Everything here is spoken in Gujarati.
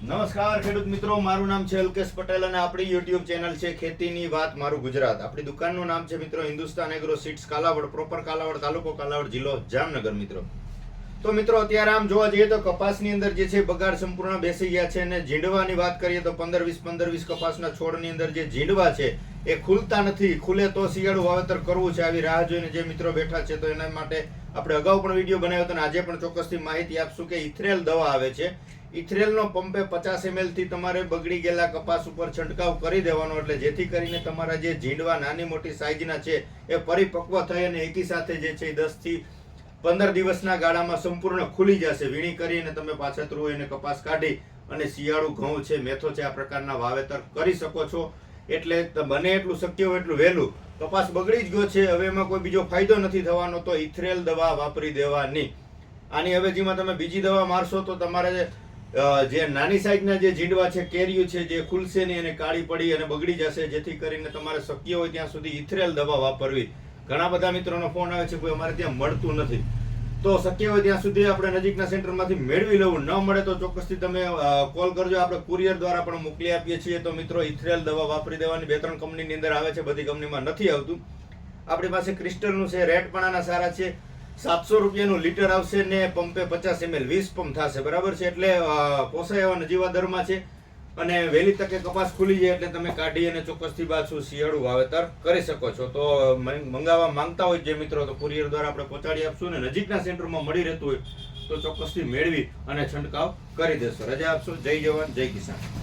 નમસ્કાર ખેડૂત મિત્રો, મારું નામ છે અલ્કેશ પટેલ અને આપણી YouTube ચેનલ છે ખેતીની વાત મારું ગુજરાત. આપણી દુકાનનું નામ છે મિત્રો Hindustan agro seeds Kalavad, proper Kalavad, તાલુકો કાલાવડ, જિલ્લો જામનગર. મિત્રો તો મિત્રો અત્યારે આમ જોવા જઈએ તો કપાસની અંદર જે છે બગાડ સંપૂર્ણ બેસી ગયા છે અને ઝીંડવાની વાત કરીએ તો 15-20 કપાસના છોડની અંદર જે ઝીંડવા છે એ ખુલતા નથી. ખુલે તો શિયાળુ વાવેતર કરવું છે. આવી રાહ જોઈને જે મિત્રો બેઠા છે તો એના માટે આપણે અગાઉ પણ વિડીયો બનાવ્યો હતો અને આજે પણ ચોક્કસથી માહિતી આપશું કે ઇથરેલ દવા આવે છે. ઇથરેલનો પંપે 50 ml થી તમારે બગડી ગયેલા કપાસ ઉપર છંટકાવ કરી દેવાનો, એટલે જેથી કરીને તમારા જે ઝીંડવા નાની મોટી સાઈઝના છે એ પરિપક્વ થઈ અને એકી સાથે જે છે 10 થી 15 દિવસના ગાળામાં સંપૂર્ણ ખુલી જશે. વીણી કરીને તમે પાછતરું એને કપાસ કાઢી અને શિયાળુ ઘઉં છે, મેથો છે, આ પ્રકારના વાવેતર કરી શકો છો. એટલે બને એટલું શક્ય હોય એટલું વહેલું. કપાસ બગડી જ ગયો છે, હવે એમાં કોઈ બીજો ફાયદો નથી થવાનો, તો ઇથરેલ દવા વાપરી દેવાની. આની અવેજીમાં તમે બીજી દવા મારશો તો તમારે જે નાની સાઈઝના જે ઝીંડવા છે, કેરીઓ છે, જે ખુલશે નહીં અને કાળી પડી અને બગડી જશે. જેથી કરીને તમારે શક્ય હોય ત્યાં સુધી ઇથરેલ દવા વાપરવી. ઘણા બધા મિત્રોનો ફોન આવે છે કોઈ અમારે ત્યાં મળતું નથી, તો શક્ય હોય ત્યાં સુધી આપણે નજીકના સેન્ટરમાંથી મેળવી લેવું. ન મળે તો ચોક્કસથી તમે કોલ કરજો, આપણે કુરિયર દ્વારા પણ મોકલી આપીએ છીએ. તો મિત્રો ઇથરેલ દવા વાપરી દેવાની. 2-3 કંપનીની અંદર આવે છે, બધી કંપનીમાં નથી આવતું. આપણી પાસે ક્રિસ્ટલનું છે, રેટ પણ આના સારા છે. 700 રૂપિયાનું લીટર આવશે ને પંપે 50 ml 20 પંપ થશે, બરાબર છે. એટલે પોસાય એવા નજીવા દરમાં છે અને વહેલી તકે કપાસ ખુલી જાય એટલે તમે કાઢી અને ચોક્કસથી પાછું શિયાળુ વાવેતર કરી શકો છો. તો મંગાવવા માંગતા હોય જે મિત્રો તો કુરિયર દ્વારા આપણે પહોંચાડી આપશું અને નજીકના સેન્ટરમાં મળી રહેતું હોય તો ચોક્કસથી મેળવી અને છંટકાવ કરી દેશો. રજા આપશો. જય જવાન, જય કિસાન.